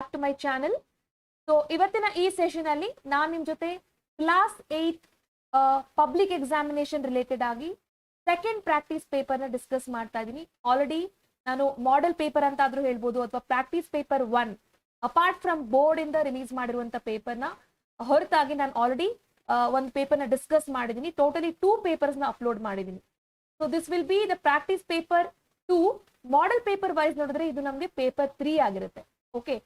back to my channel. So ಇವತ್ತಿನ ಈ session ಅಲ್ಲಿ ನಾನು ನಿಮ್ಮ ಜೊತೆ ಕ್ಲಾಸ್ 8 ಪಬ್ಲಿಕ್ ಎಕ್ಸಾಮಿನೇಷನ್ ರಿಲೇಟೆಡ್ ಆಗಿ ಸೆಕೆಂಡ್ ಪ್ರಾಕ್ಟೀಸ್ ಪೇಪರ್ ನ ಡಿಸ್ಕಸ್ ಮಾಡ್ತಾ ಇದೀನಿ. ಆಲ್ರೆಡಿ ನಾನು ಮಾಡೆಲ್ ಪೇಪರ್ ಅಂತ ಆದ್ರೂ ಹೇಳ್ಬೋದು ಅಥವಾ practice paper 1 apart from board ಇಂದ ರಿಲೀಸ್ ಮಾಡಿರುವಂತ ಪೇಪರ್ ನ ಹೊರತಾಗಿ ನಾನು ಆಲ್ರೆಡಿ ಒಂದು ಪೇಪರ್ ನ ಡಿಸ್ಕಸ್ ಮಾಡಿದೀನಿ. ಟೋಟಲಿ 2 ಪೇಪರ್ಸ್ ನ ಅಪ್ಲೋಡ್ ಮಾಡಿದೀನಿ. So this will be the practice paper 2. Model paper wise ನೋಡಿದ್ರೆ ಇದು ನಮಗೆ ಪೇಪರ್ 3 ಆಗಿರುತ್ತೆ. ಓಕೆ,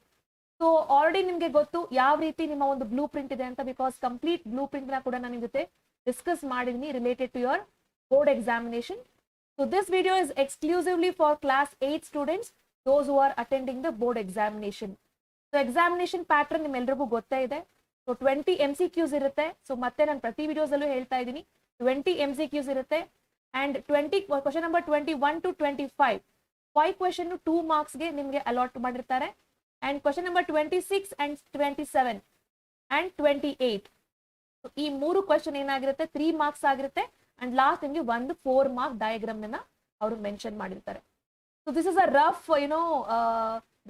ಸೊ ಆಲ್ರೆಡಿ ನಿಮ್ಗೆ ಗೊತ್ತು ಯಾವ ರೀತಿ ನಿಮ್ಮ ಒಂದು ಬ್ಲೂ ಪ್ರಿಂಟ್ ಇದೆ ಅಂತ, ಬಿಕಾಸ್ ಕಂಪ್ಲೀಟ್ ಬ್ಲೂ ಪ್ರಿಂಟ್ ನ ಕೂಡ ನಾನು ನಿಮ್ ಜೊತೆ ಡಿಸ್ಕಸ್ ಮಾಡಿದೀನಿ related to your board examination. So this video is exclusively for class 8 students, those who are attending the board examination. So examination pattern ನಿಮ್ಮೆಲ್ಲರಿಗೂ ಗೊತ್ತೇ ಇದೆ. ಸೊ 20 MCQs ಇರುತ್ತೆ. ಸೊ ಮತ್ತೆ ನಾನು ಪ್ರತಿ ವಿಡಿಯೋಸ್ ಅಲ್ಲೂ ಹೇಳ್ತಾ ಇದ್ದೀನಿ 20 MCQs ಇರುತ್ತೆ. And 20 question number 21 to 25 5 question 2 marks ಗೆ ನಿಮ್ಗೆ ಅಲಾಟ್ ಮಾಡಿರ್ತಾರೆ. And question number 26 and 27 and 28 ಈ 3 ಕ್ವಶನ್ ಏನಾಗಿರುತ್ತೆ 3 ಮಾರ್ಕ್ಸ್ ಆಗಿರುತ್ತೆ. ಅಂಡ್ ಲಾಸ್ಟ್ ನಿಮ್ಗೆ ಒಂದು 4 ಮಾರ್ಕ್ ಡಯಾಗ್ರಾಮ್ ನ ಅವರು ಮೆನ್ಷನ್ ಮಾಡಿರ್ತಾರೆ. So this is a rough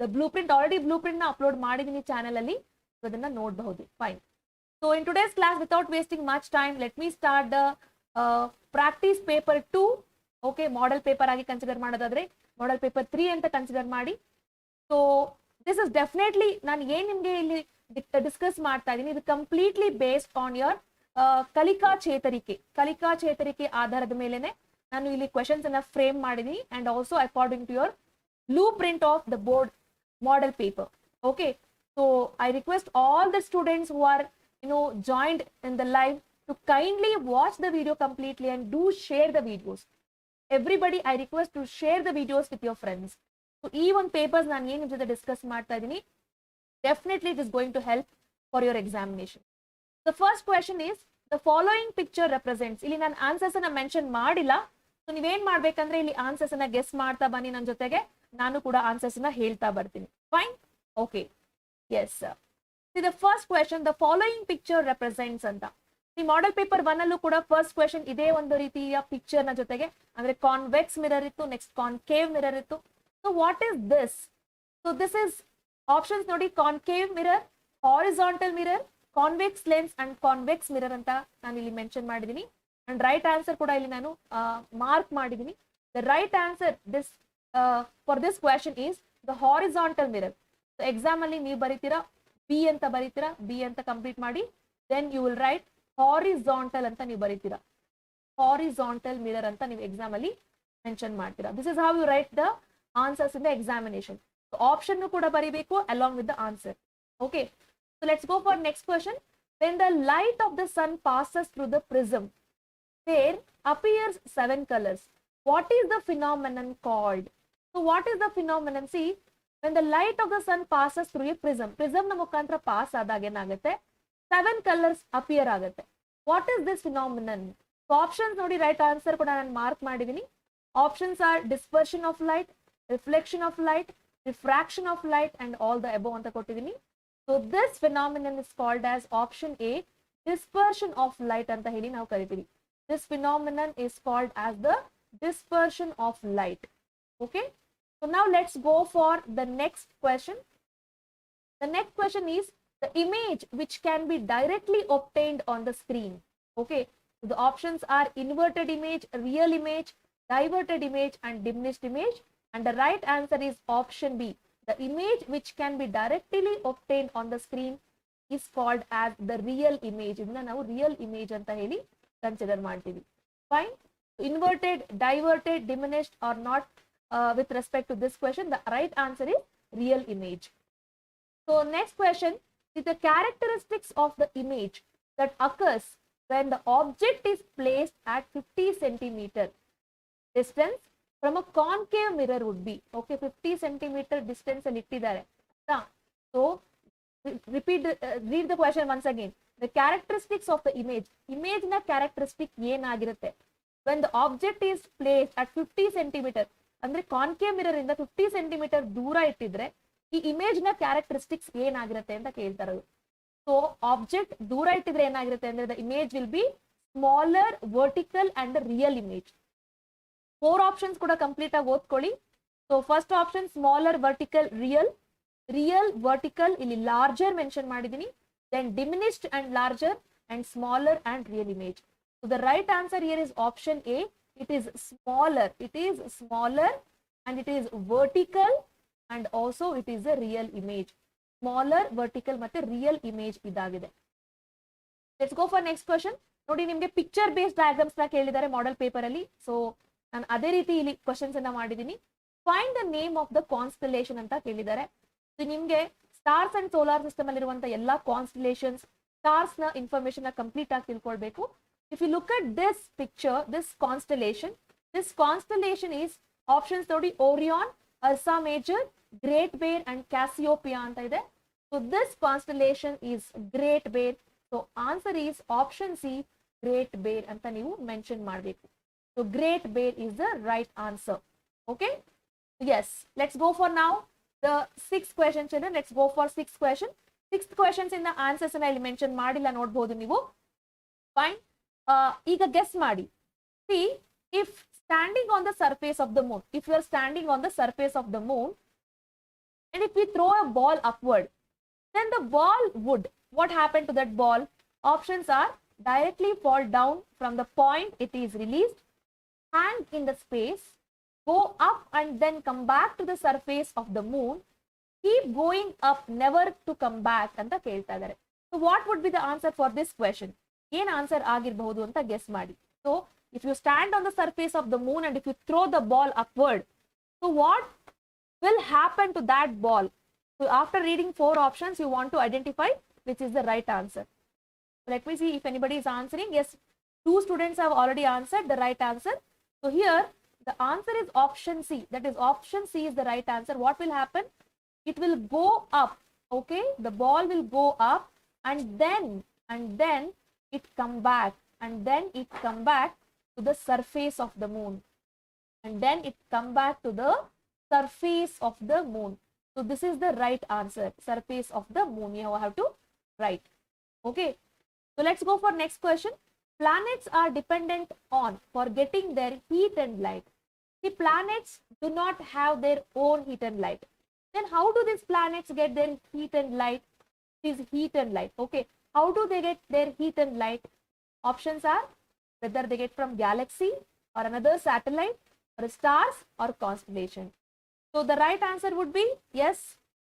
the blue print. Already blue print ನ ಅಪ್ಲೋಡ್ ಮಾಡಿದೀನಿ ಚಾನೆಲ್ ಅಲ್ಲಿ, ಅದನ್ನ ನೋಡಬಹುದು. Fine. So in today's class without wasting much time, let me start the practice paper 2. Okay, model paper ಆಗಿ consider ಮಾಡೋದಾದ್ರೆ model paper 3 ಅಂತ consider ಮಾಡಿ. So this is definitely ನಾನು ಏನ್ ನಿಮ್ಗೆ ಇಲ್ಲಿ ಡಿಸ್ಕಸ್ ಮಾಡ್ತಾ ಇದ್ದೀನಿ, ಇದು ಕಂಪ್ಲೀಟ್ಲಿ ಬೇಸ್ಡ್ ಆನ್ ಯೋರ್ ಕಲಿಕಾ ಚೇತರಿಕೆ ಆಧಾರದ ಮೇಲೆನೆ ನಾನು ಇಲ್ಲಿ ಕ್ವೆಶನ್ಸ್ ಅನ್ನ ಫ್ರೇಮ್ ಮಾಡಿದೀನಿ. And also according to your blue print of the board model paper. Okay, so I request all the students who are joined in the live to kindly watch the video completely and do share the videos. Everybody I request to share the videos with your friends. So ee one papers naan ಏನು ಜೊತೆ discuss ಮಾಡ್ತಾ ಇದೀನಿ, definitely it is going to help for your examination. The first question is the following picture represents. ಇಲ್ಲಿ ನಾನು answers ಅನ್ನ mention ಮಾಡಿಲ್ಲ. So ನೀವೇನ್ ಮಾಡ್ಬೇಕಂದ್ರೆ ಇಲ್ಲಿ ಆನ್ಸರ್ಸ್ ಅನ್ನ ಗೆಸ್ ಮಾಡ್ತಾ ಬನ್ನಿ, ನನ್ನ ಜೊತೆಗೆ ನಾನು ಕೂಡ ಆನ್ಸರ್ಸ್ ಅನ್ನ ಹೇಳ್ತಾ ಬರ್ತೀನಿ. Fine. Okay, yes sir. See the first question, the following picture represents anta. See model paper 1 allu kuda first question ide ಒಂದು ರೀತಿಯ picture ನ ಜೊತೆಗೆ ಅಂದ್ರೆ convex mirror ಇತ್ತು, next concave mirror ಇತ್ತು. So what is this? So this is options ನೋಡಿ, concave mirror, horizontal mirror, convex lens and convex mirror ಅಂತ ನಾನು ಇಲ್ಲಿ ಮೆನ್ಷನ್ ಮಾಡಿದೀನಿ. and right answer ಕೂಡ ಇಲ್ಲಿ ನಾನು ಮಾರ್ಕ್ ಮಾಡಿದೀನಿ. The right answer this for this question is the horizontal mirror. So exam ಅಲ್ಲಿ ನೀವು ಬರೀತೀರಾ ಬಿ ಅಂತ ಬರೀತೀರಾ, ಬಿ ಅಂತ ಕಂಪ್ಲೀಟ್ ಮಾಡಿ then you will write horizontal ಅಂತ ನೀವು ಬರೀತೀರಾ. ಹಾರಿಜಾಂಟಲ್ ಮಿರರ್ ಅಂತ ನೀವು ಎಕ್ಸಾಮ್ ಅಲ್ಲಿ ಮೆನ್ಷನ್ ಮಾಡ್ತೀರಾ. This is how you write the answers in the examination. So option ಕೂಡ ಬರೀಬೇಕು along with the answer. Okay, so let's go for next question. When the light of the sun passes through the prism there appears 7 colours. What is the phenomenon called? So what is the phenomenon? See when the light of the sun passes through a prism ನ ಮುಖಾಂತರ pass ಆದಾಗ ಏನಾಗುತ್ತೆ 7 colours appear ಆಗುತ್ತೆ. What is this phenomenon? Options ನೋಡಿ, right answer ಕೂಡ ನಾನು mark ಮಾಡಿದೀನಿ. Options are dispersion of light, reflection of light, refraction of light and all the above ಅಂತ ಕೊಟ್ಟಿದ್ದೀನಿ. So this phenomenon is called as option A, dispersion of light ಅಂತ ಹೇಳಿ ನಾವು ಕರಿತೀವಿ. This phenomenon is called as the dispersion of light. Okay, so now let's go for the next question. The next question is the image which can be directly obtained on the screen. Okay, so the options are inverted image, real image, diverted image and diminished image, and the right answer is option B. The image which can be directly obtained on the screen is called as the real image. ಇದನ್ನ ನಾವು real image ಅಂತ ಹೇಳಿ consider ಮಾಡ್ತೀವಿ. Fine. Inverted, diverted, diminished or not. With respect to this question, the right answer is real image. So next question is the characteristics of the image that occurs when the object is placed at 50 centimeter distance from a concave mirror would be. Okay, 50 centimeter distance ಅಲ್ಲಿ ಇಟ್ಟಿದ್ದಾರೆ. So read the question once again. The characteristics of the image. Image ನ characteristic ಏನಾಗಿರುತ್ತೆ when the object is placed at 50 centimeter ಅಂದ್ರೆ concave mirror ಇಂದ 50 centimetre ದೂರ ಇಟ್ಟಿದ್ರೆ ಈ image ನ characteristics ಏನಾಗಿರುತ್ತೆ ಅಂತ ಕೇಳ್ತಾರೆ. ಸೊ ಆಬ್ಜೆಕ್ಟ್ ದೂರ ಇಟ್ಟಿದ್ರೆ ಏನಾಗಿರುತ್ತೆ ಅಂದ್ರೆ the image will be smaller, vertical and real image. 4 options ಕೂಡ ಕಂಪ್ಲೀಟ್ ಆಗಿ ಓದ್ಕೊಳ್ಳಿ. So first option smaller, vertical, real. real vertical ಇಲ್ಲಿ larger mention ಮಾಡಿದೀನಿ, then diminished and larger and smaller and real image. So the right answer here is option A. It is smaller. It is smaller and it is vertical and also it is a real image. Smaller, vertical ಮತ್ತೆ real image ಇದಾಗಿದೆ. Let's go for next question. ನೋಡಿ ನಿಮಗೆ picture based diagrams ನ ಕೇಳಿದ್ದಾರೆ model paper ಅಲ್ಲಿ. So ನಾನು ಅದೇ ರೀತಿ ಇಲ್ಲಿ ಕ್ವಶನ್ಸ್ ಅನ್ನ ಮಾಡಿದೀನಿ. Find the name of the constellation ಅಂತ ಕೇಳಿದ್ದಾರೆ. ನಿಮ್ಗೆ ಸ್ಟಾರ್ಸ್ ಅಂಡ್ ಸೋಲಾರ್ ಸಿಸ್ಟಮ್ ಅಲ್ಲಿರುವಂತ ಎಲ್ಲಾ ಕಾನ್ಸ್ಟಲೇಷನ್ಸ್ ಸ್ಟಾರ್ಸ್ ನ ಇನ್ಫಾರ್ಮೇಶನ್ ನ ಕಂಪ್ಲೀಟ್ ಆಗಿ ತಿಳ್ಕೊಳ್ಬೇಕು. If you look at this picture, this constellation is options ನೋಡಿ, Orion, Ursa Major, Great Bear and Cassiopeia ಅಂತ ಇದೆ. So this constellation is Great Bear. So answer is option C, Great Bear ಅಂತ ನೀವು mention ಮಾಡಬೇಕು. So Great Bear is the right answer. Okay, yes, let's go for now the sixth question children. Let's go for sixth question. Sixth questions in the answers na illi mention madilla nodbodu ನೀವು. Fine. ಈಗ guess ಮಾಡಿ. See, if standing on the surface of the moon, if you are standing on the surface of the moon and if we throw a ball upward, then the ball would, what happened to that ball? Options are directly fall down from the point it is released, hang in the space, go up and then come back to the surface of the moon, keep going up, never to come back ಅಂತ ಕೇಳ್ತಾ ಇದ್ದಾರೆ. So what would be the answer for this question? ಏನ್ answer ಆಗಿರಬಹುದು ಅಂತ guess ಮಾಡಿ. So if you stand on the surface of the moon and if you throw the ball upward, so what will happen to that ball? So after reading four options, you want to identify which is the right answer. So let me see if anybody is answering. Yes, two students have already answered the right answer. So here the answer is option C. That is option C is the right answer. What will happen? It will go up. Okay, the ball will go up and then it come back and then it come back to the surface of the moon and then it come back to the surface of the moon. So this is the right answer. Surface of the moon you have to write. Okay, so let's go for next question. Planets are dependent on for getting their heat and light. The planets do not have their own heat and light. Then how do these planets get their heat and light? This heat and light. Okay, how do they get their heat and light? Options are whether they get from galaxy or another satellite or stars or constellation. So the right answer would be yes,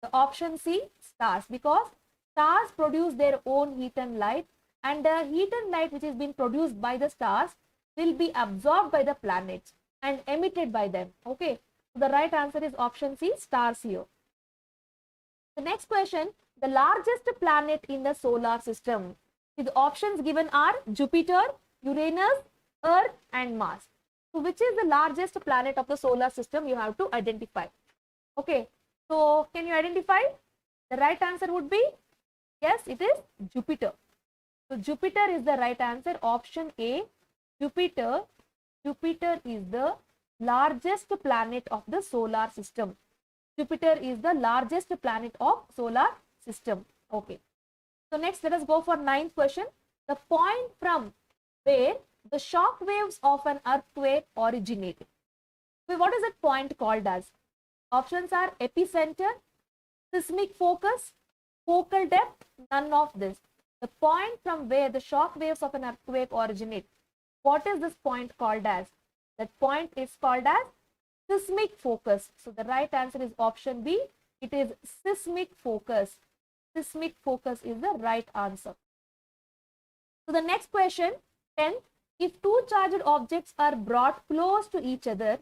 the option C, stars, because stars produce their own heat and light and the heat and light which is being produced by the stars will be absorbed by the planets and emitted by them. Okay, so the right answer is option C, stars here. The next question, the largest planet in the solar system. The options given are Jupiter, Uranus, Earth and Mars. So which is the largest planet of the solar system? You have to identify. Okay, so can you identify? The right answer would be yes, it is Jupiter. So Jupiter is the right answer. Option A, Jupiter. Jupiter is the largest planet of the solar system. Jupiter is the largest planet of solar system. Okay. So next let us go for ninth question. The point from where the shock waves of an earthquake originated. So what is that point called as? Options are epicenter, seismic focus, focal depth, none of this. The point from where the shock waves of an earthquake originate. What is this point called as? That point is called as seismic focus. So the right answer is option B. It is seismic focus. Seismic focus is the right answer. So the next question, 10th, if two charged objects are brought close to each other,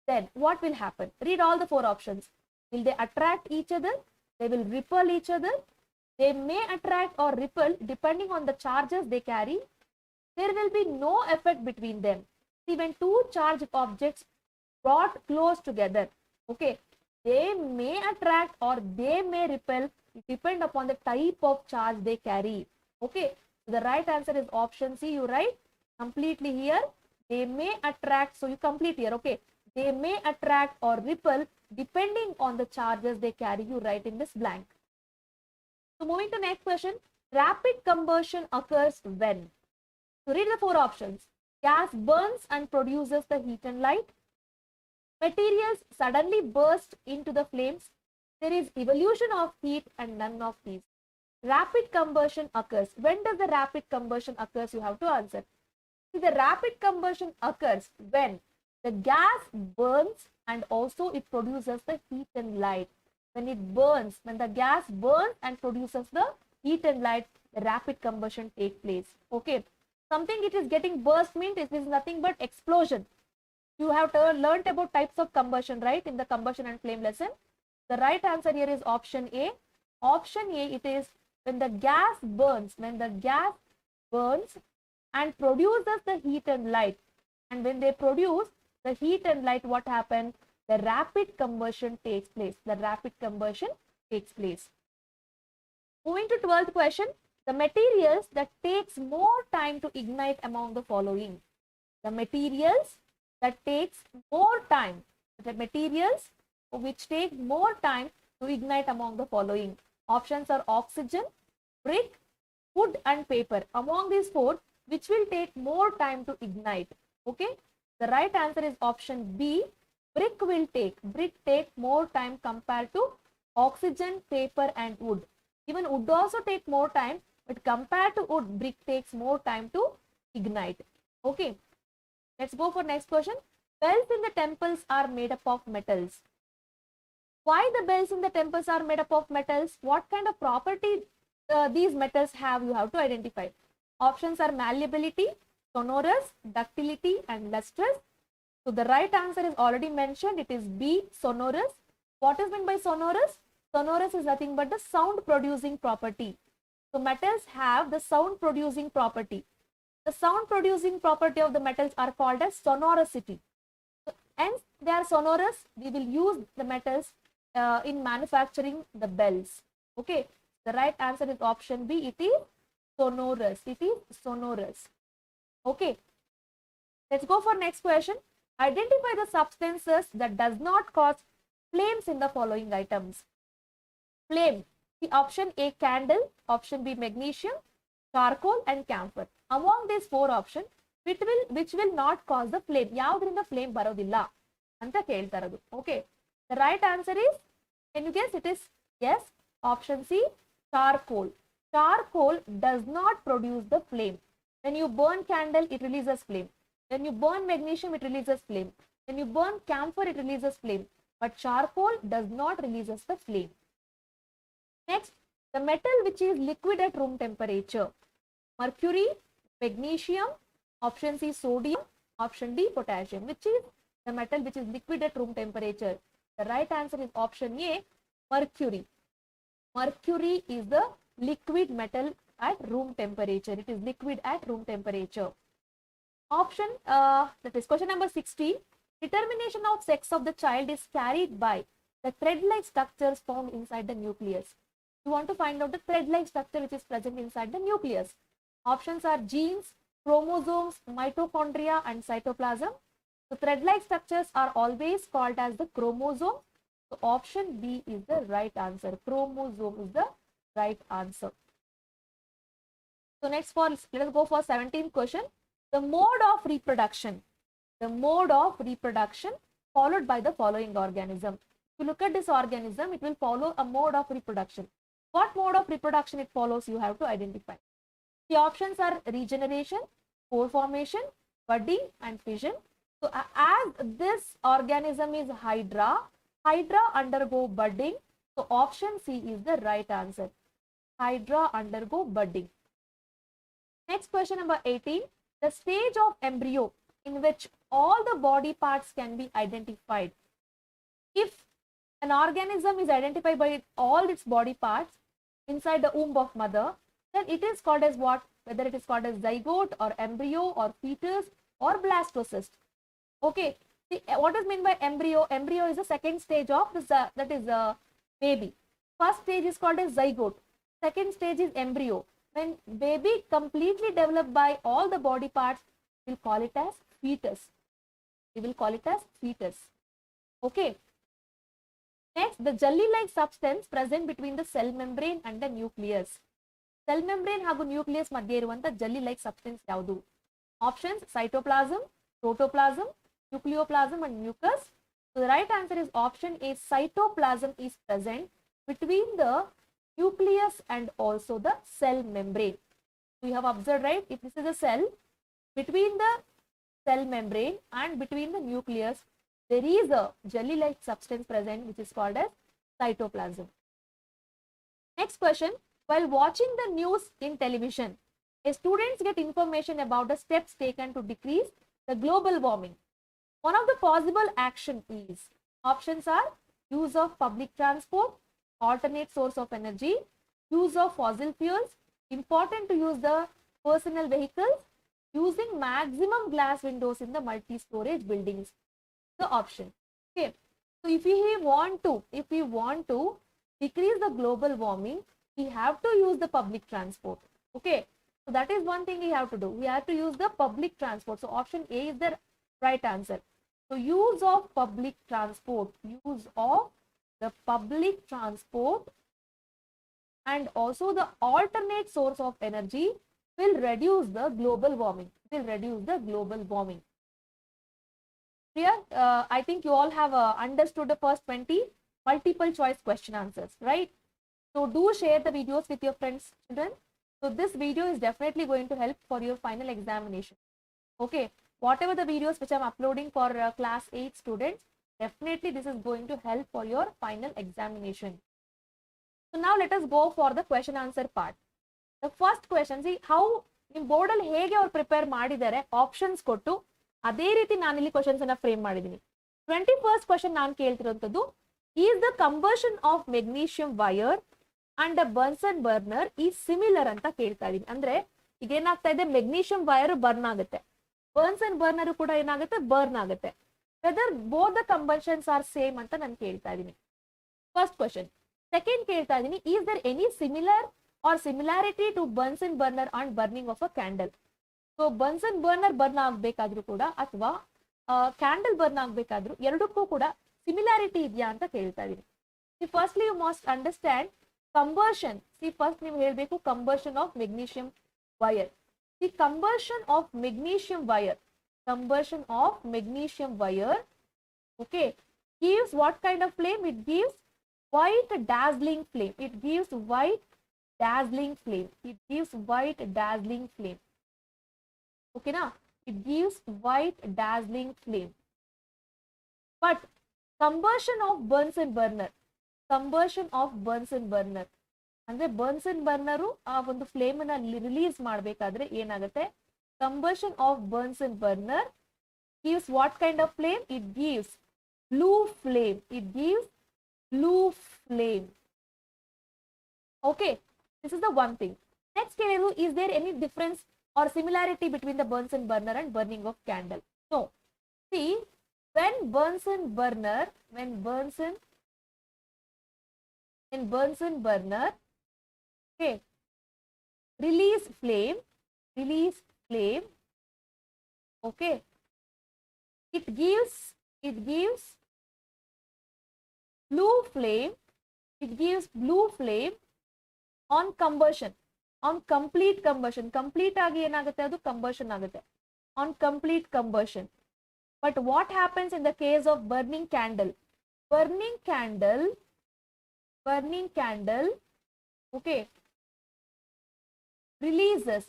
then what will happen? Read all the four options. Will they attract each other? They will repel each other. They may attract or repel depending on the charges they carry. There will be no effect between them. See, when two charged objects brought close together, okay, they may attract or they may repel. It depends upon the type of charge they carry. Okay, so the right answer is option C. You write completely here. They may attract. So you complete here. Okay, they may attract or repel depending on the charges they carry. You write in this blank. So moving to next question. Rapid combustion occurs when? So read the four options. Gas burns and produces the heat and light. Materials suddenly burst into the flames. there is evolution of heat and none of these. Rapid combustion occurs. When does the rapid combustion occurs? You have to answer. See, the rapid combustion occurs when the gas burns and also it produces the heat and light. When it burns, when the gas burns and produces the heat and light, the rapid combustion takes place. Okay. Something it is getting burst means it is nothing but explosion. You have learnt about types of combustion, right, in the combustion and flame lesson. The right answer here is option A. Option A, it is when the gas burns, and produces the heat and light. And when they produce the heat and light, what happens? The rapid combustion takes place. The rapid combustion takes place. Moving to 12th question, the materials that takes more time to ignite among the following. The materials that takes more time, the materials which take more time to ignite among the following. Options are oxygen, brick, wood and paper. Among these four, which will take more time to ignite? Okay, the right answer is option B. Brick take more time compared to oxygen, paper and wood. Even wood also take more time, but compared to wood, brick takes more time to ignite. Okay, let's go for next question. Bells in the temples are made up of metals. Why the bells in the temples are made up of metals? What kind of property these metals have? You have to identify. Options are malleability, sonorous, ductility and lustrous. So the right answer is already mentioned. It is B, sonorous. What is meant by sonorous? Sonorous is nothing but the sound producing property. So metals have the sound producing property. The sound producing property of the metals are called as sonorosity. So, hence they are sonorous. We will use the metals in manufacturing the bells. Okay. The right answer is option B. It is sonorous. It is sonorous. Okay. Let's go for next question. Identify the substances that does not cause flames in the following items. Flame. The option A, candle. Option B, magnesium, charcoal and camphor. Among these four options, which will not cause the flame. Yaudrinda flame barodilla anta keltaradu. Okay. The right answer is, can you guess? It is yes. Option C, charcoal. Charcoal does not produce the flame. When you burn candle, it releases flame. When you burn magnesium, it releases flame. When you burn camphor, it releases flame. But charcoal does not releases the flame. Next, the metal which is liquid at room temperature. Mercury, magnesium, option C, sodium, option D, potassium. Which is the metal which is liquid at room temperature? The right answer is option A, mercury. Mercury is the liquid metal at room temperature. It is liquid at room temperature. Option, that is question number 60. Determination of sex of the child is carried by the thread-like structures found inside the nucleus. You want to find out the thread-like structure which is present inside the nucleus. Options are genes, chromosomes, mitochondria and cytoplasm. The thread-like structures are always called as the chromosome. So option B is the right answer. Chromosome is the right answer. So next let us go for 17th question. The mode of reproduction. The mode of reproduction followed by the following organism. If you look at this organism, it will follow a mode of reproduction. What mode of reproduction it follows, you have to identify. The options are regeneration, spore formation, budding and fission. So as this organism is Hydra, Hydra undergo budding. So option C is the right answer. Hydra undergo budding. Next question number 18. The stage of embryo in which all the body parts can be identified. If an organism is identified by all its body parts inside the womb of mother, then it is called as what? Whether it is called as zygote or embryo or fetus or blastocyst. Okay. See, what is meant by embryo? Embryo is the second stage of this, that is baby. First stage is called as zygote. Second stage is embryo. When baby completely developed by all the body parts, we will call it as fetus. We will call it as fetus. Okay. Next, the jelly-like substance present between the cell membrane and the nucleus. Cell membrane ಹಾಗೂ nucleus ಮಧ್ಯೆ ಇರುವಂತ jelly-like substance ಯಾವುದು? Options: cytoplasm, protoplasm, nucleoplasm and mucus. So the right answer is option A, cytoplasm is present between the nucleus and also the cell membrane. We have observed, right? If this is a cell, between the cell membrane and between the nucleus, there is a jelly-like substance present which is called as cytoplasm. Next question. While watching the news in television, students get information about the steps taken to decrease the global warming. One of the possible action is, options are use of public transport, alternate source of energy, use of fossil fuels, important to use the personal vehicles, using maximum glass windows in the multi-storage buildings. The option. Okay. So if we want to decrease the global warming, we have to use the public transport. Okay. So that is one thing we have to do. We have to use the public transport. So option A is the right answer. So use of public transport, use of the public transport and also the alternate source of energy will reduce the global warming. Here, I think you all have understood the first 20 multiple choice question answers, right? So do share the videos with your friends, children. So this video is definitely going to help for your final examination. Okay, whatever the videos which I'm uploading for class 8 students, definitely this is going to help for your final examination. So now let us go for the question answer part. The first question, see how in board alli hege avaru prepare madidare options kottu ಅದೇ ರೀತಿ ನಾನು ಇಲ್ಲಿ questions ಅನ್ನ frame ಮಾಡಿದ್ದೀನಿ. 21st question ನಾನು ಕೇಳ್ತಿರೋಂಥದ್ದು, is the combustion of magnesium wire and a Bunsen burner ಈ similar ಅಂತ ಕೇಳ್ತಾ ಇದೀನಿ. ಅಂದ್ರೆ ಈಗ ಏನಾಗ್ತಾ ಇದೆ, ಮೆಗ್ನೀಷಿಯಂ ವೈರ್ ಬರ್ನ್ ಆಗುತ್ತೆ, ಬರ್ನ್ಸನ್ ಬರ್ನರ್ ಕೂಡ ಏನಾಗುತ್ತೆ, ಬರ್ನ್ ಆಗುತ್ತೆ. Whether both the combustions are same ಅಂತ ನಾನು ಕೇಳ್ತಾ ಇದೀನಿ. First question. ಸೆಕೆಂಡ್ ಕೇಳ್ತಾ ಇದೀನಿ, is there any similar or similarity to Bunsen burner and burning of a candle. So Bunsen burner burn ಆಗ್ಬೇಕಾದ್ರೂ ಕೂಡ ಅಥವಾ ಕ್ಯಾಂಡಲ್ ಬರ್ನ್ ಆಗ್ಬೇಕಾದ್ರೂ ಎರಡಕ್ಕೂ ಕೂಡ ಸಿಮಿಲಾರಿಟಿ ಇದೆಯಾ ಅಂತ ಕೇಳ್ತಾ ಇದೀನಿ. See firstly you must understand combustion. See first ನೀವು ಹೇಳ್ಬೇಕು combustion of magnesium wire. See combustion of magnesium wire okay gives what kind of flame? It gives white dazzling flame. Okay, now it gives white dazzling flame. But combustion of Bunsen burner ಅಂದ್ರೆ Bunsen burner ಆ ಒಂದು flame ಅನ್ನ release ಮಾಡಬೇಕಾದ್ರೆ ಏನಾಗುತ್ತೆ, combustion of Bunsen burner gives what kind of flame? It gives blue flame. Okay, this is the one thing. Next, is there any difference or similarity between the Bunsen burner and burning of candle? No. See, when Bunsen burner, okay, release flame, okay, it gives blue flame on combustion. On complete combustion, complete ಆಗಿ ಏನಾಗುತ್ತೆ, ಅದು combustion ಆಗುತ್ತೆ. On complete combustion. But what happens in the case of burning candle? Burning candle, okay, releases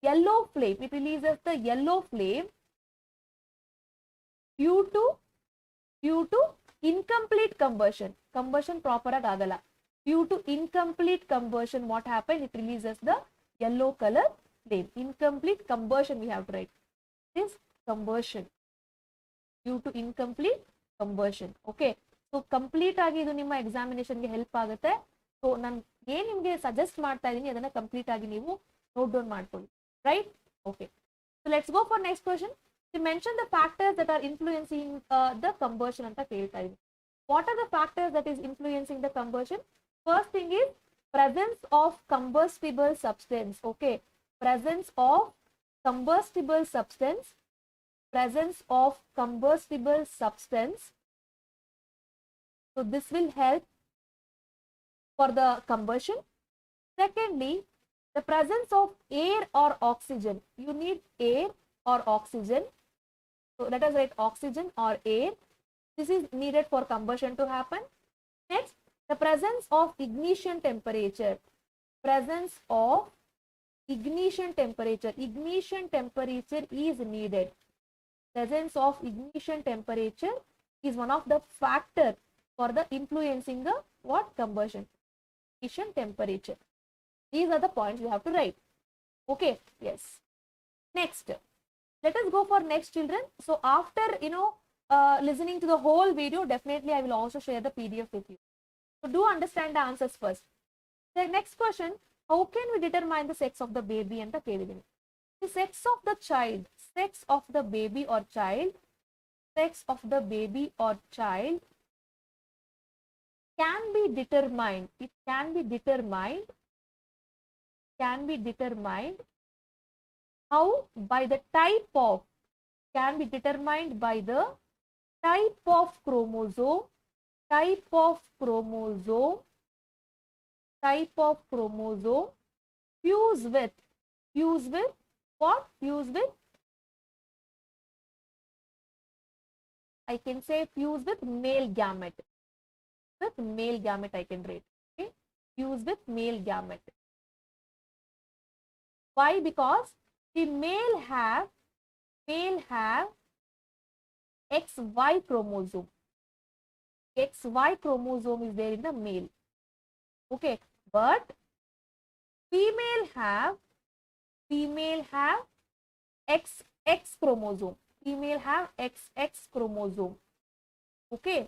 yellow flame. It releases the yellow flame due to incomplete combustion. Combustion proper ಆಗಿ ಆಗಲ್ಲ. Due to incomplete combustion, what happened? It releases the yellow color flame. Incomplete combustion, we have to write this combustion. Due to incomplete combustion. Okay. So complete ಆಗಿ ಇದು ನಿಮ್ಮ examination ಗೆ help ಆಗುತ್ತೆ. So ನಾನು ಏನ್ ನಿಮಗೆ ಸಜೆಸ್ಟ್ ಮಾಡ್ತಾ ಇದೀನಿ ಅದನ್ನ ಕಂಪ್ಲೀಟ್ ಆಗಿ ನೀವು ನೋಟ್ ಡೌನ್ ಮಾಡ್ಕೊಳ್ಳಿ, right? Okay, so let's go for next question. You mention the factors that are influencing the combustion ಅಂತ ಕೇಳ್ತಾ ಇದೀನಿ. What are the factors that is influencing the combustion? First thing is presence of combustible substance. Okay, presence of combustible substance. So this will help for the combustion. Secondly, the presence of air or oxygen. You need air or oxygen. So let us write oxygen or air. This is needed for combustion to happen. Next, the presence of ignition temperature. Presence of ignition temperature. Ignition temperature is needed. Presence of ignition temperature is one of the factor for the influencing the what combustion. Ignition temperature. These are the points you have to write. Okay, yes. Next, let us go for next, children. So after listening to the whole video, definitely I will also share the PDF with you. So do understand the answers first. The next question, how can we determine the sex of the baby and the KVD? The sex of the child, sex of the baby or child, sex of the baby or child can be determined. It can be determined. Can be determined. How? By the type of. Can be determined by the type of chromosome. Type of chromosome. Type of chromosome. Fuse with. Fuse with what? Fuse with. I can say fuse with male gamete. With male gamete I can write. Okay. Fuse with male gamete. Why? Because the male have XY chromosome. XY chromosome is there in the male. Okay. But female have XX chromosome. Female have XX chromosome. Okay.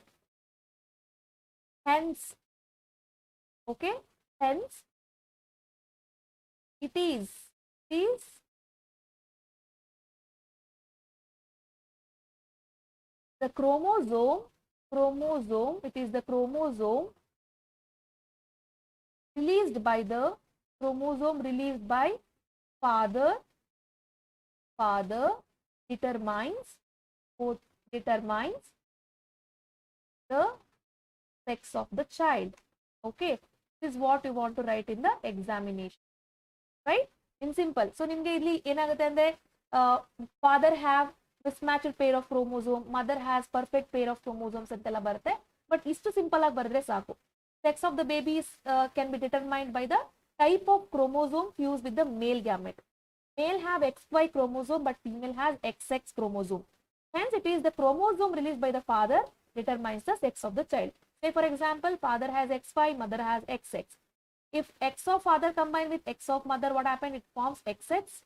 Hence, okay. Hence, it is the chromosome. It is the chromosome released by the father. Father determines the sex of the child. Okay, this is what you want to write in the examination, right? In simple. So nimge illi enagutte andre father have mismatched pair of chromosome, mother has perfect pair of chromosomes antella barutte, but istu simple agi baridre saaku. Sex of the baby is, can be determined by the type of chromosome fused with the male gamete. Male have XY chromosome but female has XX chromosome. Hence it is the chromosome released by the father determines the sex of the child. Say for example, father has XY, mother has XX. If X of father combined with X of mother, what happened? It forms XX.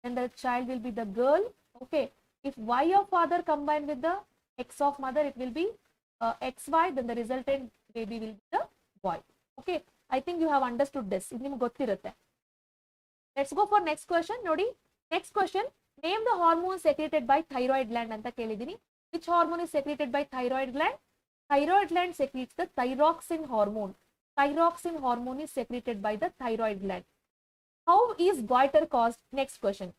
Then the child will be the girl. Okay. If Y of father combined with the X of mother, it will be XY. Then the resultant baby will be the boy. Okay. I think you have understood this. Let's go for next question. Nodi. Next question. Name the hormone secreted by thyroid gland anta kelidini. Which hormone is secreted by thyroid gland? Thyroid gland secretes the thyroxine hormone. Thyroxine hormone is secreted by the thyroid gland. How is goiter caused? Next question.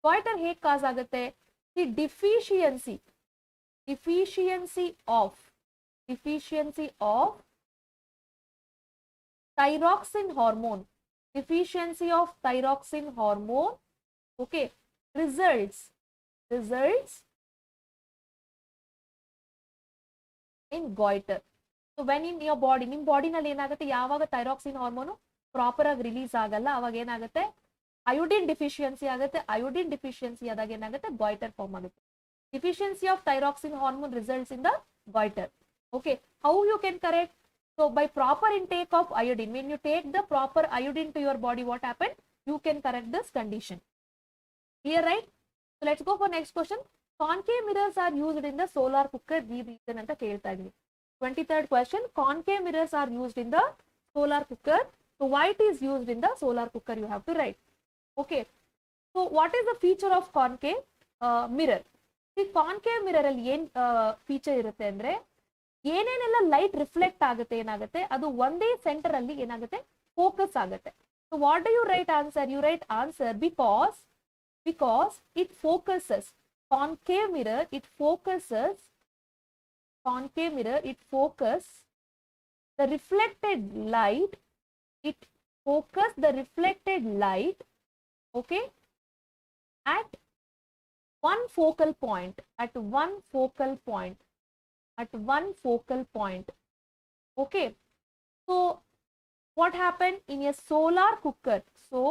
Goiter ಹೇಗೆ cause ಆಗುತ್ತೆ? The deficiency of thyroxine hormone. Deficiency of thyroxine hormone. Okay. Results in goiter. So when in your body, ನಿಮ್ಮ ಬಾಡಿನಲ್ಲಿ ಏನಾಗುತ್ತೆ, ಯಾವಾಗ thyroxine hormone proper ಆಗಿ release ಆಗಲ್ಲ, ಅವಾಗ ಏನಾಗುತ್ತೆ, iodine deficiency ಆಗುತ್ತೆ. ಅಯೋಡಿನ್ ಡಿಫಿಷಿಯನ್ಸಿ ಆದಾಗ ಏನಾಗುತ್ತೆ, goiter ಫಾರ್ಮ್ ಆಗುತ್ತೆ. Deficiency of thyroxine hormone results in the goiter. Okay, how you can correct? So by proper intake of iodine, when you take the proper iodine to your body, what happened? You can correct this condition. Clear, right? So let's go for next question. Concave mirrors are used in the solar cooker. Give reason anta kelta idini. 23rd question. Concave mirrors are used in the solar cooker. So why it is used in the solar cooker, you have to write. Okay. So what is the feature of concave mirror? The concave mirror alli ಏನು feature ಇರುತ್ತೆ ಅಂದ್ರೆ, ಏನೇನೆಲ್ಲ light reflect ಆಗುತ್ತೆ ಏನಾಗುತ್ತೆ, ಅದು ಒಂದೇ centre ಅಲ್ಲಿ ಏನಾಗುತ್ತೆ, ಫೋಕಸ್ ಆಗುತ್ತೆ. So what do you write answer? You write answer because it focuses. Concave mirror, it focuses the reflected light. It focus the reflected light, okay, at one focal point, at one focal point, at one focal point. Okay, so what happened in a solar cooker? So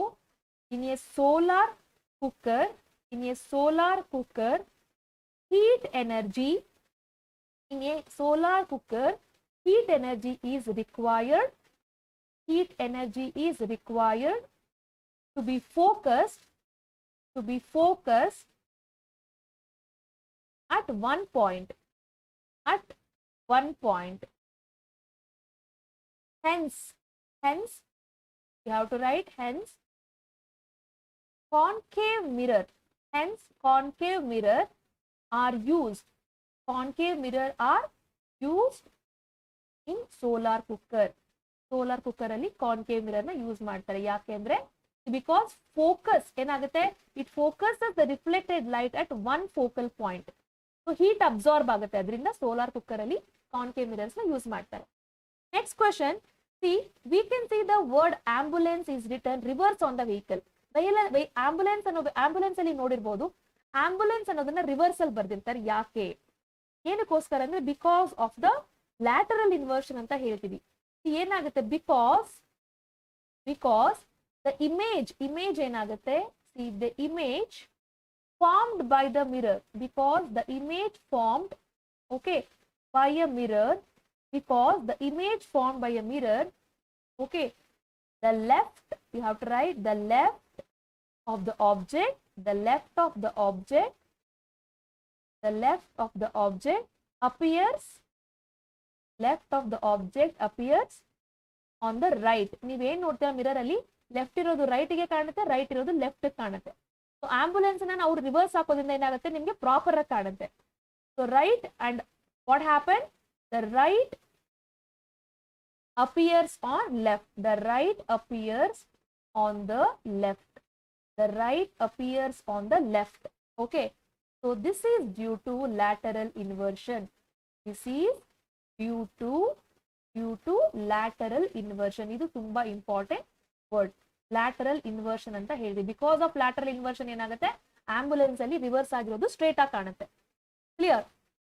in a solar cooker, in a solar cooker, heat energy, in a solar cooker, heat energy is required. Heat energy is required to be focused, to be focused at one point, at one point. Hence, hence, you have to write hence, concave mirror, hence concave mirror are used. Concave mirror are used in solar cooker. Solar cooker ಅಲ್ಲಿ concave mirror ನ use ಮಾಡ್ತಾರೆ. ಯಾಕೆಂದ್ರೆ because focus ಏನಾಗುತ್ತೆ, it focuses the reflected light at one focal point. So heat absorb ಆಗುತ್ತೆ. ಅದರಿಂದ solar cooker ಅಲ್ಲಿ concave mirrors ನ use ಮಾಡ್ತಾರೆ. Next question, see, we can see the word ambulance is written reverse on the vehicle. ambulance ಅನ್ನೋದು ambulance ಅಲ್ಲಿ ನೋಡಿರ್ಬೋದು, ambulance ಅನ್ನೋದನ್ನ reverse ಅಲ್ಲಿ ಬರ್ದಿರ್ತಾರೆ. ಯಾಕೆ, ಏನಕ್ಕೋಸ್ಕರ ಅಂದ್ರೆ because of the lateral inversion ಅಂತ ಹೇಳ್ತೀವಿ. ಏನಾಗುತ್ತೆ, ಬಿಕಾಸ್ ದ ಇಮೇಜ್ ಏನಾಗುತ್ತೆ, C the image formed by the mirror, because the image formed, okay, by a mirror, because the image formed by a mirror, okay, the left, you have to write the left of the object, the left of the object, the left of the object appears, left of the object appears on the right. ನೀವೇನ್ ನೋಡ್ತೀರಾ mirror ಅಲ್ಲಿ, left ಇರೋದು right ಗೆ ಕಾಣುತ್ತೆ, right ಇರೋದು left ಕಾಣುತ್ತೆ. So ambulance ನಾವು reverse ಹಾಕೋದ್ರಿಂದ ಏನಾಗುತ್ತೆ, ನಿಮ್ಗೆ ಪ್ರಾಪರ್ ಆಗಿ ಕಾಣುತ್ತೆ. So right, and what happen, the right appears on left, the right appears on the left, the right appears on the left. Okay, so this is due to lateral inversion. This is due to lateral inversion. Idu tumba important word, lateral inversion anta helidi. Because of lateral inversion ಏನಾಗುತ್ತೆ, ambulance ಅಲ್ಲಿ reverse ಆಗಿರೋದು straight ಆಗಿ ಕಾಣುತ್ತೆ. Clear?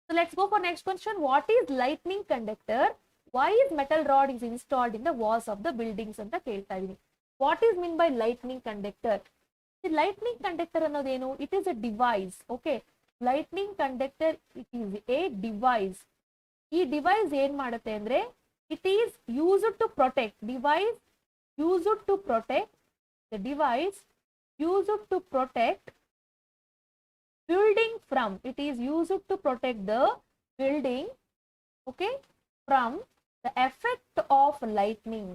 So let's go for next question. What is lightning conductor? Why is metal rod is installed in the walls of the buildings ಅಂತ ಕೇಳ್ತಾ ಇದೀನಿ. What is mean by lightning conductor? The lightning conductor ಅನ್ನೋದೇನು? It is a device. Okay, lightning conductor, it is a device. ಈ device ಏನ್ ಮಾಡುತ್ತೆ ಅಂದ್ರೆ, it is used to protect, device used to protect, the device used to protect building from, it is used to protect the building, okay, from the effect of lightning.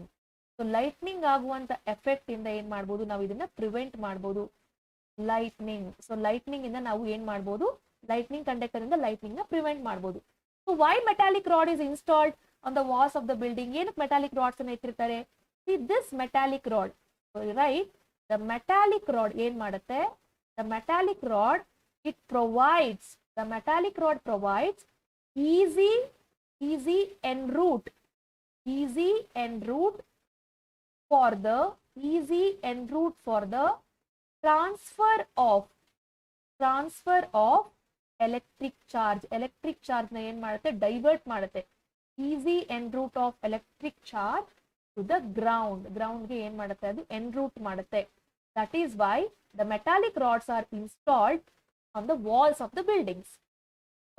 So lightning ಆಗುವಂತ effect ಇಂದ ಏನ್ ಮಾಡಬಹುದು, ನಾವು ಇದನ್ನ prevent ಮಾಡಬಹುದು. Lightning, so lightning ಇಂದ ನಾವು ಏನ್ ಮಾಡಬಹುದು, ಲೈಟ್ನಿಂಗ್ ಕಂಡಕ್ಟರ್ ಇಂದ ಲೈಟ್ನಿಂಗ್ ನ ಪ್ರಿವೆಂಟ್ ಮಾಡಬಹುದು. So why metallic rod is installed on the walls of the building? ಏನಕ್ಕೆ ಮೆಟಾಲಿಕ್ ರಾಡ್ಸ್ ಅನ್ನ ಇಟ್ಟಿರ್ತಾರೆ? See this metallic rod, so right, the metallic rod ಏನ್ ಮಾಡುತ್ತೆ, the metallic rod, it provides, the metallic rod provides easy en route, easy en route for the, easy en route for the transfer of electric charge. electric charge na ಏನ್ ಮಾಡುತ್ತೆ, divert ಮಾಡುತ್ತೆ. easy en route of electric charge to the ground, ground ಗೆ ಏನ್ ಮಾಡುತ್ತೆ, ಅದು en route ಮಾಡುತ್ತೆ. that is why the metallic rods are installed on the walls of the buildings.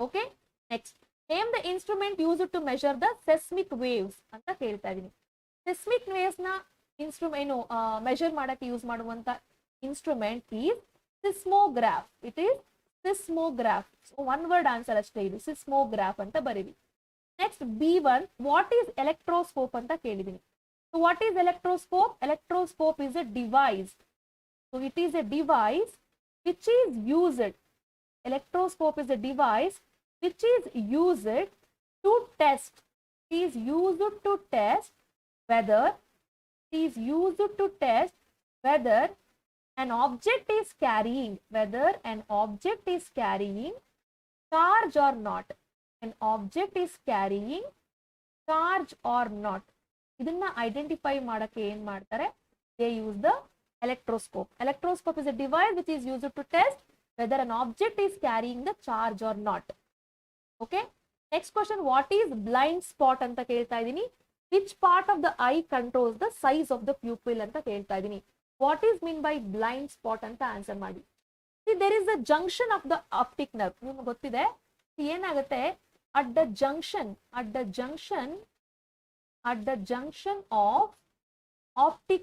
Okay, next, name the instrument used to measure the seismic waves ಅಂತ ಕೇಳ್ತಾ ಇದೀನಿ. seismic waves ನ instrument ಏನು ಮೆಜರ್ ಮಾಡಕ್ಕೆ use ಮಾಡುವಂತ instrument is seismograph. It is seismograph. One word answer ಅಷ್ಟೇ ಇದು, seismograph ಅಂತ ಬರೀರಿ. Next B1, what is electroscope ಅಂತ ಕೇಳಿದೀನಿ. So what is electroscope? Electroscope is A device. So it is A device which is used, electroscope is a device which is used to test, is used to test whether, is used to test whether an object is carrying, whether an object is carrying charge or not, an object is carrying charge or not. ಇದನ್ನ identify ಮಾಡಕ್ಕೆ ಏನ್ ಮಾಡ್ತಾರೆ, they use the electroscope. Electroscope is a device which is used to test whether an object is carrying the charge or not. Okay, next question, what is blind spot anta kelta idini, which part of the eye controls the size of the pupil anta kelta idini. What is mean by blind spot anta answer ಮಾಡಿ. See, there is a junction of the optic nerve, ನಿಮಗೆ ಗೊತ್ತಿದೆ ಏನಾಗುತ್ತೆ, at the junction of optic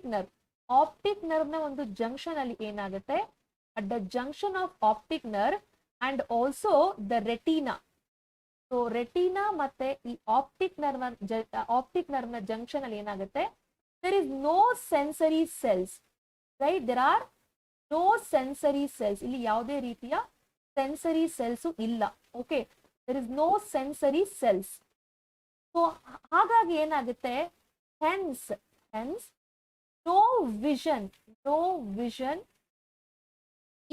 nerve ನ ಒಂದು junction ಅಲ್ಲಿ ಏನಾಗುತ್ತೆ, at the junction of optic nerve and also the retina. So retina ಮತ್ತೆ ಈ optic nerve ನ junction ಅಲ್ಲಿ ಏನಾಗುತ್ತೆ, there is no sensory cells, right? There are no sensory cells. ಇಲ್ಲಿ ಯಾವುದೇ ರೀತಿಯ sensory cells ಇಲ್ಲ. Okay, there is no sensory cells. So ಹಾಗಾಗಿ ಏನಾಗುತ್ತೆ, hence no vision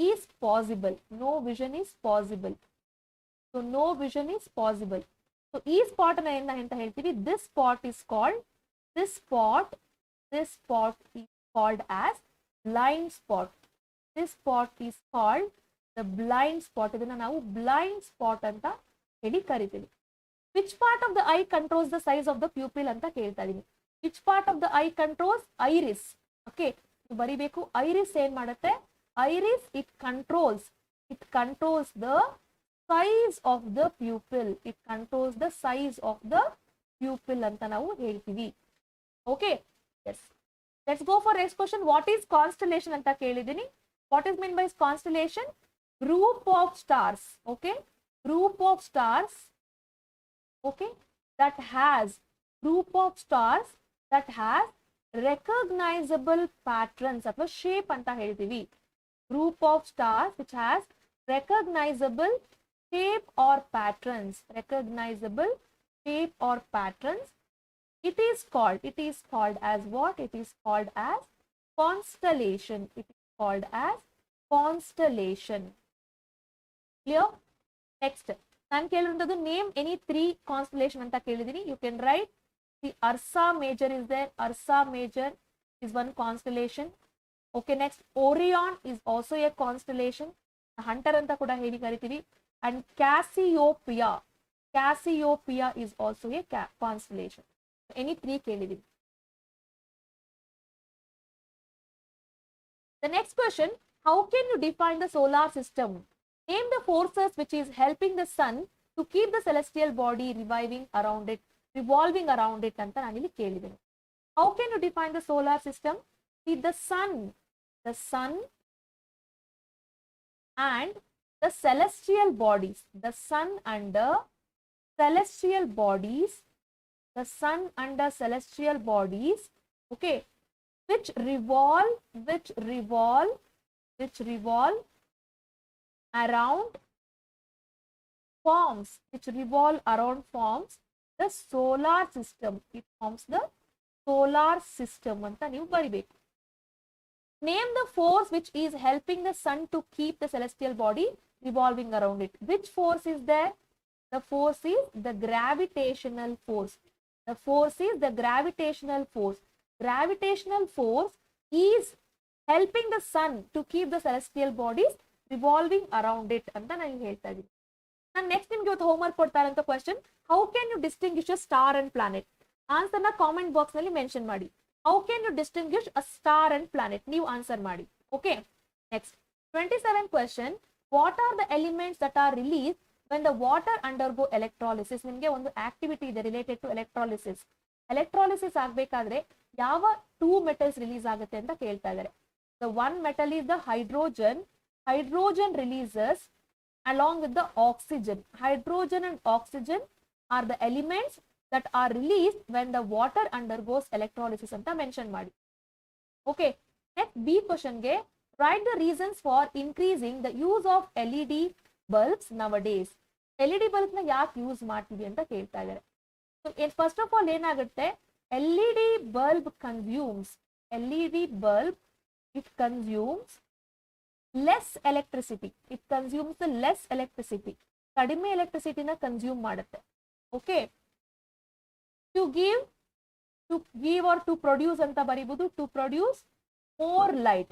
is possible. No vision is possible. So no vision is possible. So ಈ spot ನ ಎಂತ ಹೇಳ್ತೀವಿ, this spot is called is called as blind spot. This spot is called the blind spot. ಇದನ್ನ ನಾವು blind spot ಅಂತ ಹೇಳಿ ಕರಿತೀವಿ. Which part of the eye controls the size of the pupil ಅಂತ ಕೇಳ್ತಾ ಇದೀನಿ. Which part of the eye controls? Iris. Okay, ಬರಿಬೇಕು. Iris ಏನ್ ಮಾಡುತ್ತೆ, iris it controls the size of the pupil. It controls the size of the pupil ಅಂತ ನಾವು ಹೇಳ್ತೀವಿ. Okay, yes. Let's go for next question. What is constellation ಅಂತ ಕೇಳಿದೀನಿ. What is meant by constellation? Group of stars. Okay, group of stars. Okay, that has recognizable patterns ಅಥವಾ shape ಅಂತ ಹೇಳ್ತೀವಿ. Group of stars which has recognizable shape or patterns. It is called as what? It is called as constellation. Clear? Next, ನಾನು ಕೇಳಿರೋದು name any 3 constellation ಅಂತ ಕೇಳಿದೀನಿ. You can write the Ursa Major is there. Ursa Major is one constellation. Okay, next Orion is also a constellation. Hunter anta kuda heli kariತೀವಿ. And Cassiopeia is also a constellation. Any 3 ಕೇಳಿದೀವಿ. The next question, how can you define the solar system? Name the forces which is helping the sun to keep the celestial body revolving around it ಅಂತ ನಾನು ಇಲ್ಲಿ ಕೇಳಿದ್ದೀನಿ. How can you define the solar system? See, the sun and the celestial bodies, okay, which revolve around forms the solar system. It forms the solar system anta ನೀವು ಬರಿಬೇಕು. Name the force which is helping the sun to keep the celestial body revolving around it. Which force is there? The force is the gravitational force. Gravitational force is helping the sun to keep the celestial bodies revolving around it ಅಂತ ನಾನು ಹೇಳ್ತಾ ಇದ್ದೀನಿ. ನಾನು next ನಿಮ್ಗೆ ಇವತ್ತು homework ಕೊಡ್ತಾ ಇರೋಂಥ question, how can you distinguish a star and planet? ಆನ್ಸರ್ನ ಕಾಮೆಂಟ್ ಬಾಕ್ಸ್ ನಲ್ಲಿ ಮೆನ್ಷನ್ ಮಾಡಿ. How can you distinguish a star and planet? ನೀವು ಆನ್ಸರ್ ಮಾಡಿ. Okay, next 27 question, what are the elements that are release when the water undergo electrolysis? ನಿಮಗೆ ಒಂದು activity ಇದೆ related to electrolysis ಆಗಬೇಕಾದ್ರೆ ಯಾವ 2 metals release ಆಗುತ್ತೆ ಅಂತ ಕೇಳ್ತಾ ಇದ್ದಾರೆ. The one metal is the hydrogen releases along with the oxygen. Hydrogen and oxygen are the elements that are released when the water undergoes electrolysis anta mention ಮಾಡಿ. Okay, next B question ಗೆ write the reasons for increasing the use of LED bulbs nowadays. LED bulb ನ ಯಾಕೆ use ಮಾಡ್ತೀವಿ ಅಂತ ಕೇಳ್ತಾ ಇದ್ದಾರೆ. So first of all ಏನಾಗುತ್ತೆ, LED bulb consumes less electricity. It consumes the less electricity. ಕಡಿಮೆ ಎಲೆಕ್ಟ್ರಿಸಿಟಿನ consume ಮಾಡುತ್ತೆ. Okay, to give or to produce ಅಂತ ಬರೀಬಹುದು. To produce more light.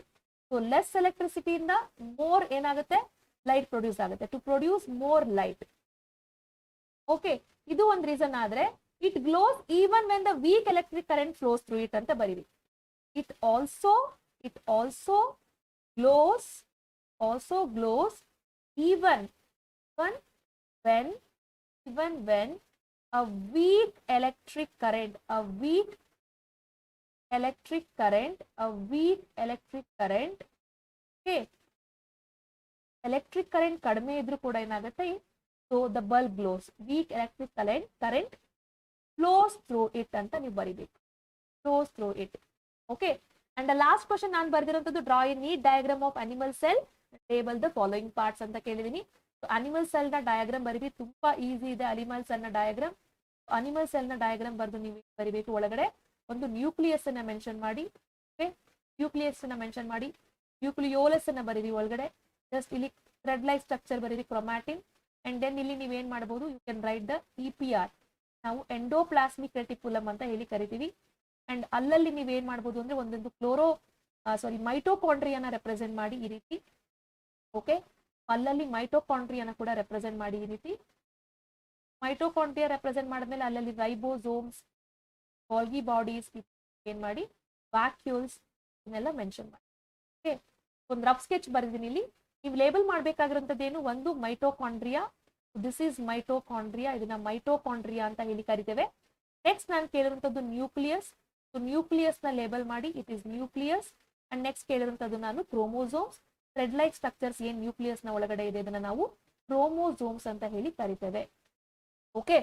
So less electricity ಇಂದ more ಏನಾಗುತ್ತೆ, ಲೈಟ್ ಪ್ರೊಡ್ಯೂಸ್ ಆಗುತ್ತೆ, to produce more light. Okay, ಇದು ಒಂದು reason ಆದ್ರೆ it glows even when the weak electric current flows through it ಅಂತ ಬರೀರಿ. It also glows even when a weak electric current okay, electric current ಕಡಿಮೆ ಇದ್ರೂ ಕೂಡ ಏನಾಗುತ್ತೆ, so the bulb glows, weak electric current flows through it ಅಂತ ನೀವು ಬರಿಬೇಕು, flows through it. Okay, and the last question ನಾನು ಬರ್ದಿರೋಂಥದ್ದು draw a neat diagram of animal cell, label the following parts ಅಂತ ಕೇಳಿದೀನಿ. ಸೊ ಅನಿಮಲ್ ಸೆಲ್ ನ diagram ಬರೀರಿ, ತುಂಬಾ easy ಇದೆ ಅನಿಮಲ್ ಸೆಲ್ ನ ಡಯಾಗ್ರಾಮ್. ಅನಿಮಲ್ ಸೆಲ್ ನ ಡಯಾಗ್ರಾಮ್ ಬರೆದು ನೀವು ಬರಿಬೇಕು, ಒಳಗಡೆ ಒಂದು ನ್ಯೂಕ್ಲಿಯಸ್ ಅನ್ನ ಮೆನ್ಷನ್ ಮಾಡಿ, ನ್ಯೂಕ್ಲಿಯಸ್ ಅನ್ನ ಮೆನ್ಷನ್ ಮಾಡಿ, ನ್ಯೂಕ್ಲಿಯೋಲಸ್ ಅನ್ನ ಬರೀರಿ ಒಳಗಡೆ, ಜಸ್ಟ್ ಇಲ್ಲಿ ಥ್ರೆಡ್ ಲೈಕ್ ಸ್ಟ್ರಕ್ಚರ್ ಬರೀರಿ, ಕ್ರೊಮ್ಯಾಟಿನ್, ಅಂಡ್ ದೆನ್ ಇಲ್ಲಿ ನೀವೇನ್ ಮಾಡಬಹುದು, you can write the EPR, ನಾವು ಎಂಡೋಪ್ಲಾಸ್ಮಿಕ್ ರೆಟಿಕ್ಯುಲಮ್ ಅಂತ ಹೇಳಿ ಕರಿತೀವಿ. ಅಂಡ್ ಅಲ್ಲಲ್ಲಿ ನೀವೇನ್ ಮಾಡಬಹುದು ಅಂದ್ರೆ ಒಂದೊಂದು ಮೈಟೋಕಾಂಡ್ರಿಯಾನ ರೆಪ್ರೆಸೆಂಟ್ ಮಾಡಿ ಈ ರೀತಿ. ಓಕೆ, ಅಲ್ಲಲ್ಲಿ ಮೈಟೋಕಾಂಡ್ರಿಯಾನ ಕೂಡ ರೆಪ್ರೆಸೆಂಟ್ ಮಾಡಿ ಈ ರೀತಿ. ಮೈಟೋಕಾಂಡ್ರಿಯಾ ರೆಪ್ರೆಸೆಂಟ್ ಮಾಡಿದ್ಮೇಲೆ ಅಲ್ಲಲ್ಲಿ ರೈಬೋಸೋಮ್ಸ್, ಗಾಲ್ಗಿ ಬಾಡೀಸ್ ಏನ್ ಮಾಡಿ, ವ್ಯಾಕ್ಯೂಲ್ಸ್ ಇದನ್ನೆಲ್ಲ ಮೆನ್ಷನ್ ಮಾಡಿ. ಓಕೆ, ಒಂದು ರಫ್ ಸ್ಕೆಚ್ ಬರೆದಿದ್ದೀನಿ ಇಲ್ಲಿ. ನೀವು ಲೇಬಲ್ ಮಾಡ್ಬೇಕಾಗಿರೋಂಥದ್ದೇನು, ಒಂದು ಮೈಟೋಕಾಂಡ್ರಿಯಾ, ದಿಸ್ ಈಸ್ ಮೈಟೋಕಾಂಡ್ರಿಯಾ, ಇದನ್ನ ಮೈಟೋಕಾಂಡ್ರಿಯಾ ಅಂತ ಹೇಳಿ ಕರಿತೇವೆ. ನೆಕ್ಸ್ಟ್ ನಾನು ಕೇಳಿರುವಂಥದ್ದು ನ್ಯೂಕ್ಲಿಯಸ್, ನ್ಯೂಕ್ಲಿಯಸ್ ನ ಲೇಬಲ್ ಮಾಡಿ, it is nucleus. And next ಕೇಳಿರುವಂಥದ್ದು ನಾನು ಕ್ರೋಮೋಸೋಮ್ಸ್, ಥ್ರೆಡ್ ಲೈಕ್ ಸ್ಟ್ರಕ್ಚರ್ಸ್ ಏನ್ ನ್ಯೂಕ್ಲಿಯಸ್ ನ ಒಳಗಡೆ ಇದೆ ಇದನ್ನ ನಾವು ಕ್ರೋಮೋಸೋಮ್ಸ್ ಅಂತ ಹೇಳಿ ಕರಿತೇವೆ. ಓಕೆ,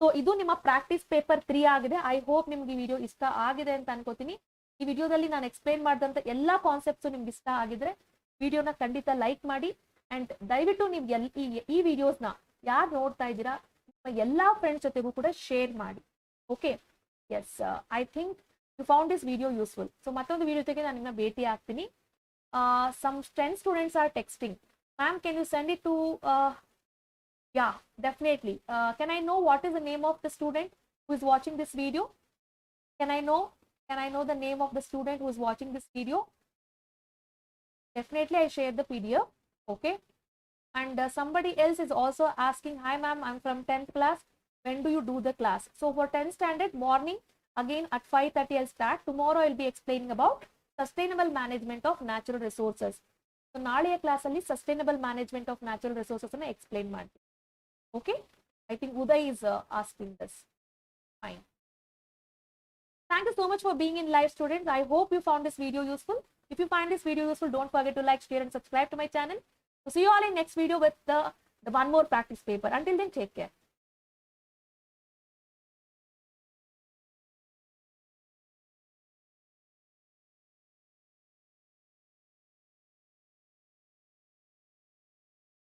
ಸೊ ಇದು ನಿಮ್ಮ ಪ್ರಾಕ್ಟೀಸ್ ಪೇಪರ್ 3 ಆಗಿದೆ. ಐ ಹೋಪ್ ನಿಮ್ಗೆ ಈ ವಿಡಿಯೋ ಇಷ್ಟ ಆಗಿದೆ ಅಂತ ಅನ್ಕೋತೀನಿ. ಈ ವಿಡಿಯೋದಲ್ಲಿ ನಾನು ಎಕ್ಸ್ಪ್ಲೈನ್ ಮಾಡಿದಂತ ಎಲ್ಲಾ ಕಾನ್ಸೆಪ್ಟ್ಸ್ ನಿಮ್ಗೆ ಇಷ್ಟ ಆಗಿದ್ರೆ ವಿಡಿಯೋನ ಖಂಡಿತ ಲೈಕ್ ಮಾಡಿ. ಅಂಡ್ ದಯವಿಟ್ಟು ನೀವು ಈ ವಿಡಿಯೋಸ್ನ ಯಾರು ನೋಡ್ತಾ ಇದ್ದೀರಾ ನಿಮ್ಮ ಎಲ್ಲಾ ಫ್ರೆಂಡ್ಸ್ ಜೊತೆಗೂ ಕೂಡ ಶೇರ್ ಮಾಡಿ. Okay, yes, I think you found this video useful. So ಮತ್ತೊಂದು ವಿಡಿಯೋ ಜೊತೆಗೆ ನಾನು ನಿಮ್ಮನ್ನ ಭೇಟಿ ಆಗ್ತೀನಿ. Some 10 students are texting. Ma'am, can you send it to yeah, definitely. Can I know what is the name of the student who is watching this video? Can I know the name of the student who is watching this video? Definitely I share the PDF. Okay, and somebody else is also asking, hi ma'am, I'm from 10th class, when do you do the class? So for 10th standard, morning again at 5:30 I'll start. Tomorrow I'll be explaining about sustainable management of natural resources. So ನಾಳೆಯ class ಅಲ್ಲಿ sustainable management of natural resources ಅನ್ನ explain ಮಾಡ್ತೀನಿ. Okay, I think Uday is asking this. Fine, thank you so much for being in live students. I hope you found this video useful. If you find this video useful, don't forget to like, share and subscribe to my channel. So see you all in next video with the one more practice paper. Until then, take care.